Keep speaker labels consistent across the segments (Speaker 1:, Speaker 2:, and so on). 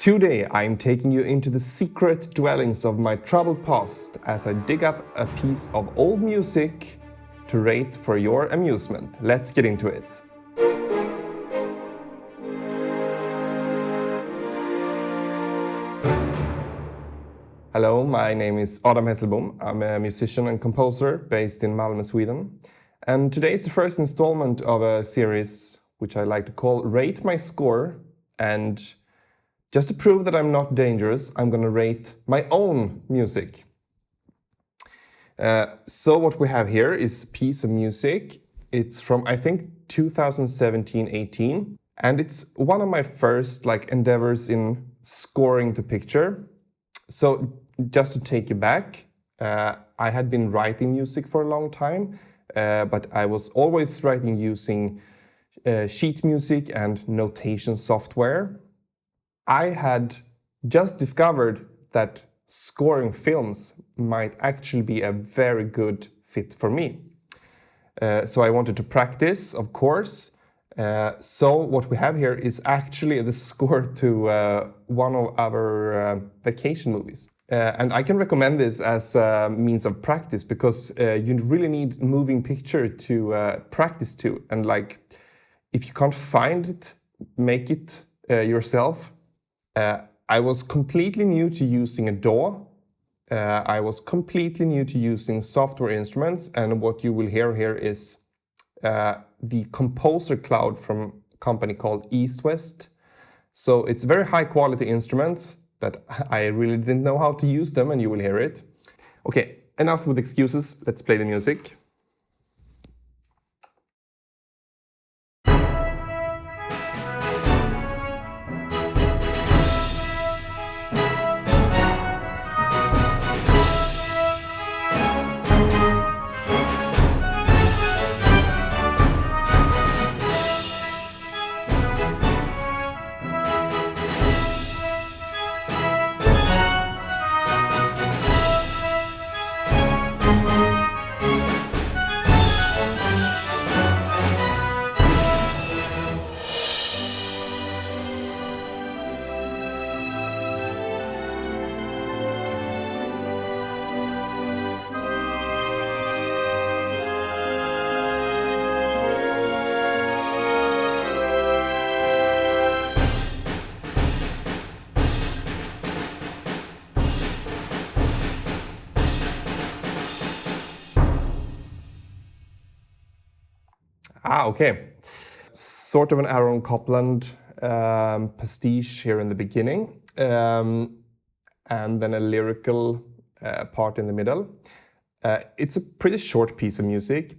Speaker 1: Today I'm taking you into the secret dwellings of my troubled past as I dig up a piece of old music to rate for your amusement. Let's get into it. Hello, my name is Adam Hesselbom. I'm a musician and composer based in Malmö, Sweden. And today is the first installment of a series which I like to call Rate My Score. And just to prove that I'm not dangerous, I'm going to rate my own music. So what we have here is a piece of music. It's from, I think, 2017-18. And it's one of my first endeavors in scoring to picture. So just to take you back, I had been writing music for a long time, but I was always writing using sheet music and notation software. I had just discovered that scoring films might actually be a very good fit for me. So I wanted to practice, of course. So what we have here is actually the score to one of our vacation movies. And I can recommend this as a means of practice because you really need moving picture to practice to. And if you can't find it, make it yourself. I was completely new to using a DAW. I was completely new to using software instruments, and what you will hear here is the Composer Cloud from a company called East West. So it's very high quality instruments, but I really didn't know how to use them, and you will hear it. Okay, enough with excuses, let's play the music. Okay. Sort of an Aaron Copland pastiche here in the beginning, and then a lyrical part in the middle. It's a pretty short piece of music,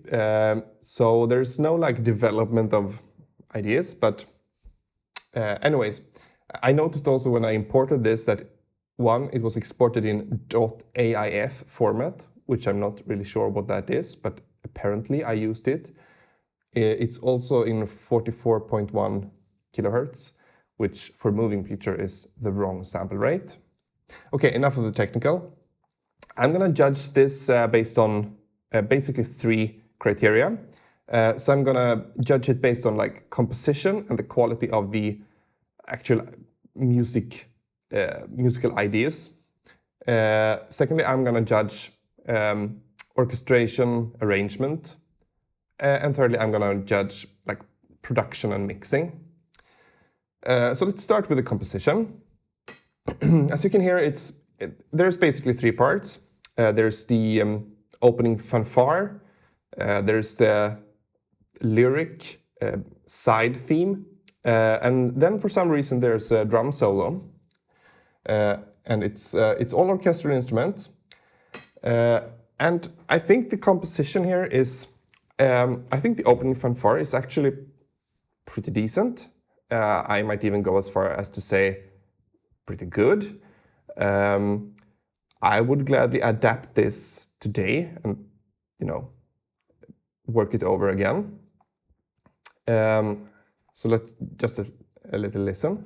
Speaker 1: so there's no development of ideas, but anyways, I noticed also when I imported this that it was exported in .aif format, which I'm not really sure what that is, but apparently I used it. It's also in 44.1 kilohertz, which for moving picture is the wrong sample rate. Okay, enough of the technical. I'm going to judge this based on basically three criteria. So I'm going to judge it based on composition and the quality of the actual musical ideas. Secondly, I'm going to judge orchestration, arrangement. And thirdly, I'm going to judge production and mixing. So let's start with the composition. As you can hear, there's basically three parts. There's the opening fanfare. There's the lyric side theme. And then for some reason, there's a drum solo. And it's all orchestral instruments. And I think the composition here is I think the opening fanfare is actually pretty decent. I might even go as far as to say pretty good. I would gladly adapt this today and, work it over again. So let's just a little listen.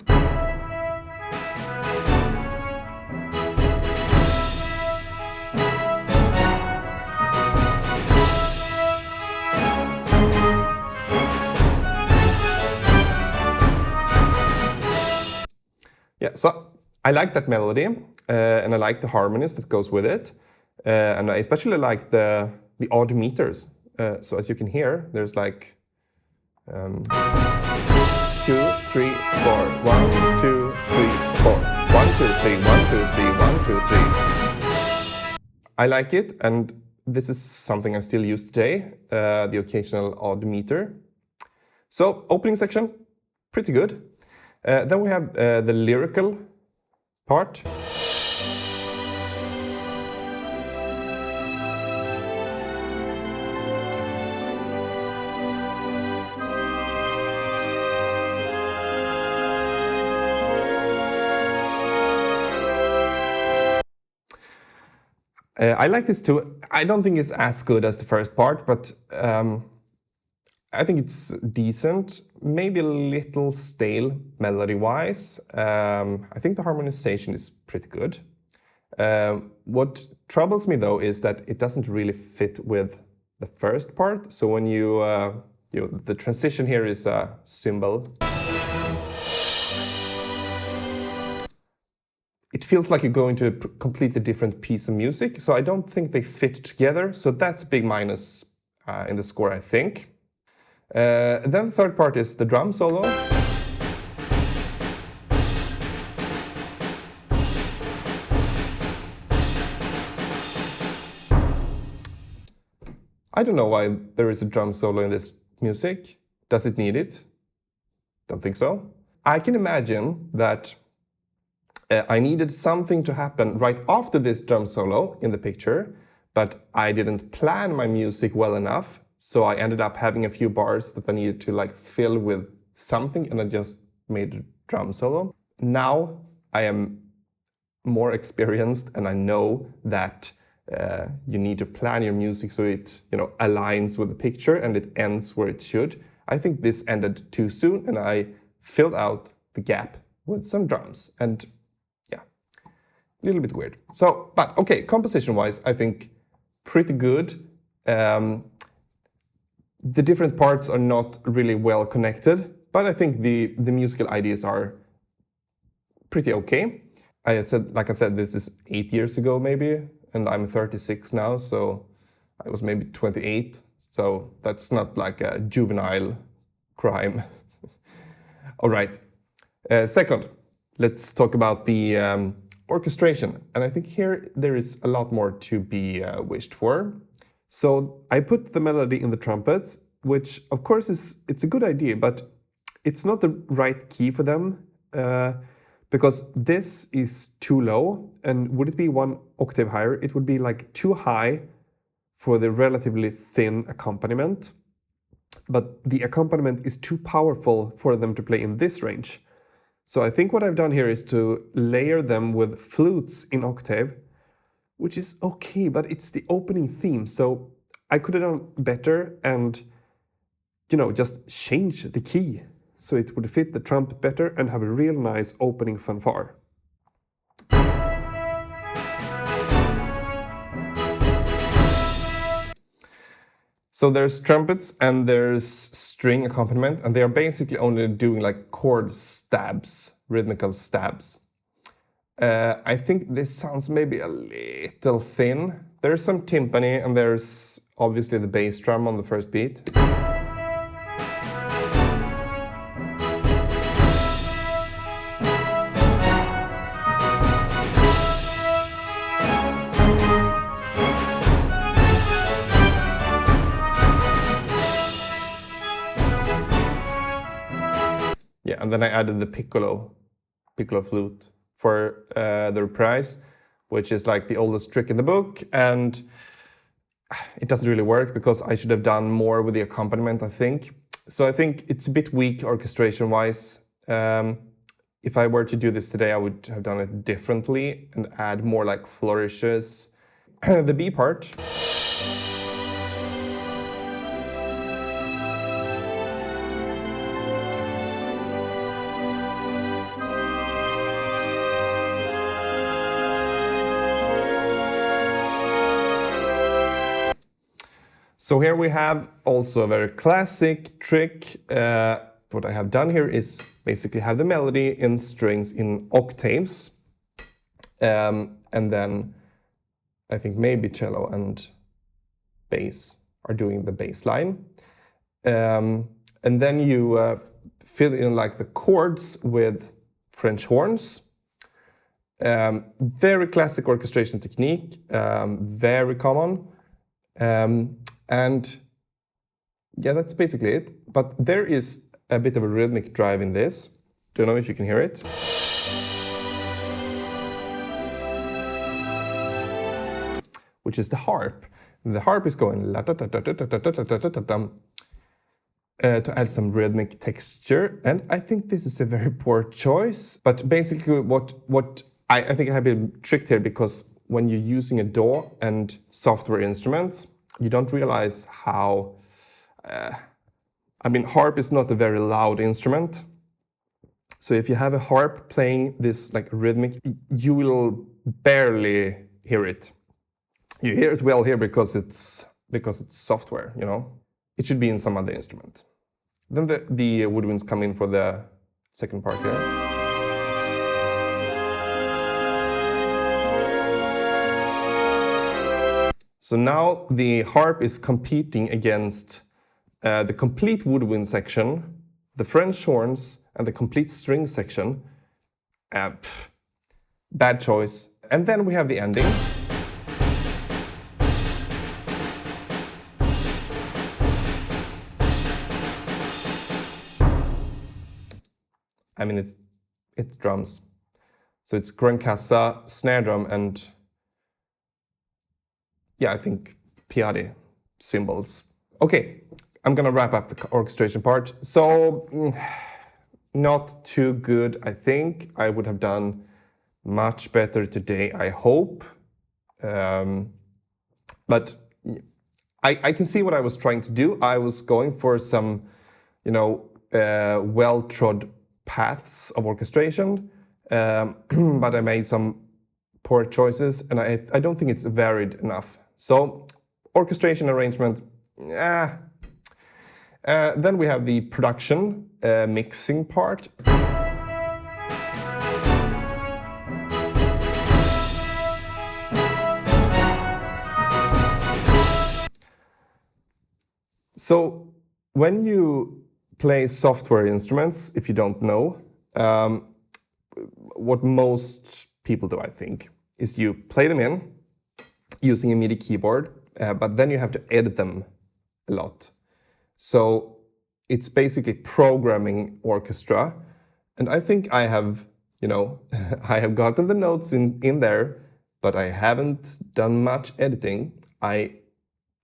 Speaker 1: Yeah, so I like that melody, and I like the harmonies that goes with it, and I especially like the odd meters. So as you can hear, there's like 2, 3, 4, 1, 2, 3, 4, 1, 2, 3, 1, 2, 3, 1, 2, 3. I like it, and this is something I still use today, the occasional odd meter. So opening section, pretty good. Then we have the lyrical part. I like this too. I don't think it's as good as the first part, but I think it's decent. Maybe a little stale melody-wise. I think the harmonization is pretty good. What troubles me though is that it doesn't really fit with the first part. So when the transition here is a cymbal. It feels like you go into a completely different piece of music, so I don't think they fit together. So that's a big minus in the score, I think. Then the third part is the drum solo. I don't know why there is a drum solo in this music. Does it need it? Don't think so. I can imagine that I needed something to happen right after this drum solo in the picture, but I didn't plan my music well enough, so I ended up having a few bars that I needed to like fill with something, and I just made a drum solo. Now I am more experienced, and I know that you need to plan your music so it aligns with the picture and it ends where it should. I think this ended too soon, and I filled out the gap with some drums, and a little bit weird. So, but okay, composition-wise, I think pretty good. The different parts are not really well connected, but I think the musical ideas are pretty okay. Like I said, this is 8 years ago maybe, and I'm 36 now, so I was maybe 28. So that's not like a juvenile crime. All right. Second, let's talk about the orchestration, and I think here there is a lot more to be wished for. So I put the melody in the trumpets, which of course it's a good idea, but it's not the right key for them because this is too low, and would it be 1 octave higher, it would be like too high for the relatively thin accompaniment, but the accompaniment is too powerful for them to play in this range. So I think what I've done here is to layer them with flutes in octave, which is okay, but it's the opening theme. So I could have done better and, just change the key so it would fit the trumpet better and have a real nice opening fanfare. So there's trumpets and there's string accompaniment, and they are basically only doing like chord stabs, rhythmical stabs. I think this sounds maybe a little thin. There's some timpani, and there's obviously the bass drum on the first beat. Yeah, and then I added the piccolo flute for the reprise, which is like the oldest trick in the book, and it doesn't really work because I should have done more with the accompaniment, I think. So I think it's a bit weak orchestration-wise. If I were to do this today, I would have done it differently and add more like flourishes. The B part. So here we have also a very classic trick. what I have done here is basically have the melody in strings in octaves. And then I think maybe cello and bass are doing the bass line. And then you fill in like the chords with French horns. Very classic orchestration technique, very common. And yeah, that's basically it. But there is a bit of a rhythmic drive in this. Don't know if you can hear it. Which is the harp. The harp is going la ta ta ta ta ta ta ta ta ta ta to add some rhythmic texture, and I think this is a very poor choice. But basically, what I think I have been tricked here, because when you're using a DAW and software instruments, you don't realize how. I mean, harp is not a very loud instrument. So if you have a harp playing this like rhythmic, you will barely hear it. You hear it well here because it's software, you know. It should be in some other instrument. Then the woodwinds come in for the second part here. So now the harp is competing against the complete woodwind section, the French horns, and the complete string section. Bad choice. And then we have the ending. I mean, it's drums. So it's Grancassa, snare drum, and yeah, I think Piatti cymbals. Okay, I'm gonna wrap up the orchestration part. So, not too good, I think. I would have done much better today, I hope. But I can see what I was trying to do. I was going for some, you know, well-trod paths of orchestration, but I made some poor choices, and I don't think it's varied enough. So, orchestration arrangement, then we have the production, mixing part. So, when you play software instruments, if you don't know, what most people do, I think, is you play them in using a MIDI keyboard, but then you have to edit them a lot. So it's basically programming orchestra. And I think I have, you know, I have gotten the notes in there, but I haven't done much editing.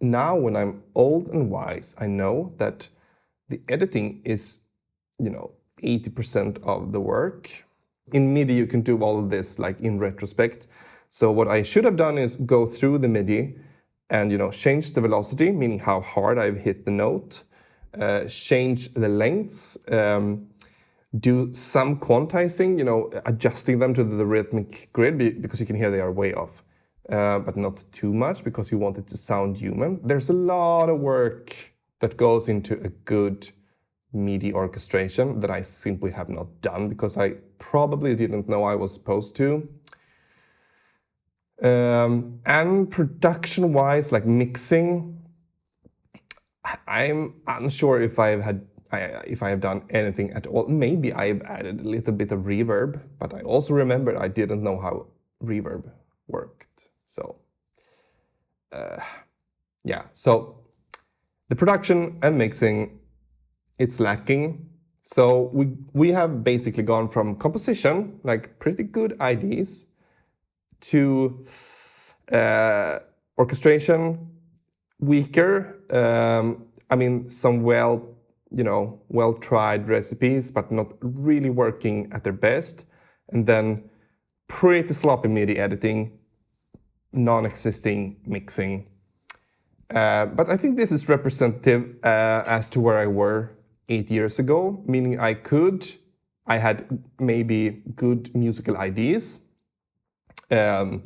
Speaker 1: Now, when I'm old and wise, I know that the editing is, you know, 80% of the work. In MIDI, you can do all of this like in retrospect. So what I should have done is go through the MIDI and, you know, change the velocity, meaning how hard I've hit the note, change the lengths, do some quantizing, you know, adjusting them to the rhythmic grid, because you can hear they are way off, but not too much because you want it to sound human. There's a lot of work that goes into a good MIDI orchestration that I simply have not done because I probably didn't know I was supposed to. And production-wise, like mixing, I'm unsure if I have done anything at all. Maybe I've added a little bit of reverb, but I also remember I didn't know how reverb worked. So, yeah. So the production and mixing, it's lacking. So we have basically gone from composition, like pretty good ideas, to orchestration, weaker. I mean, some well-tried recipes, but not really working at their best. And then pretty sloppy MIDI editing, non-existing mixing. But I think this is representative as to where I were 8 years ago, meaning I had maybe good musical ideas. I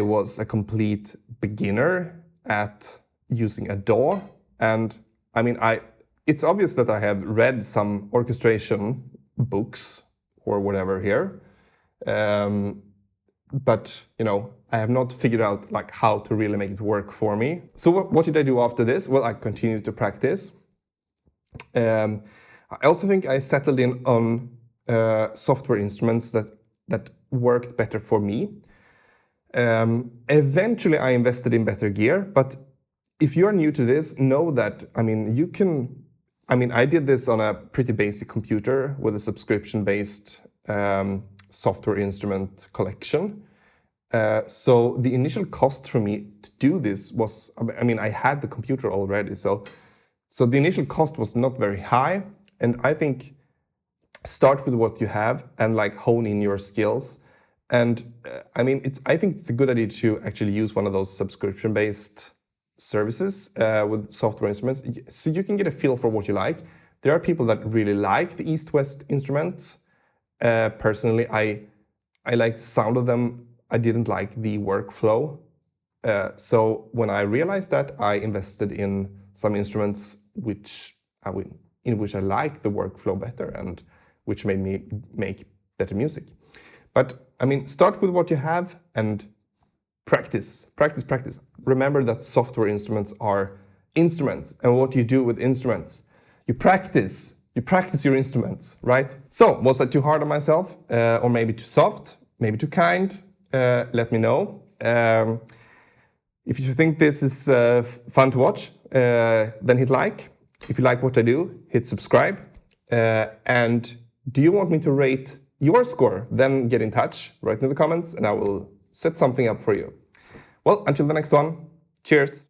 Speaker 1: was a complete beginner at using a DAW, and I mean, it's obvious that I have read some orchestration books or whatever here, but I have not figured out like how to really make it work for me. So what did I do after this? Well, I continued to practice. I also think I settled in on software instruments that worked better for me. Eventually, I invested in better gear, but if you're new to this, know that, I did this on a pretty basic computer with a subscription-based software instrument collection. So the initial cost for me to do this was, I had the computer already, so the initial cost was not very high. And I think start with what you have and like hone in your skills. And I think it's a good idea to actually use one of those subscription-based services with software instruments, so you can get a feel for what you like. There are people that really like the East-West instruments. Personally, I like the sound of them. I didn't like the workflow. So when I realized that, I invested in some instruments in which I liked the workflow better and which made me make better music. But start with what you have and practice. Remember that software instruments are instruments, and what you do with instruments, you practice your instruments, right? So, was that too hard on myself? Or maybe too soft? Maybe too kind? Let me know. If you think this is fun to watch, then hit like. If you like what I do, hit subscribe. And do you want me to rate your score? Then get in touch, write in the comments, and I will set something up for you. Well, until the next one, cheers.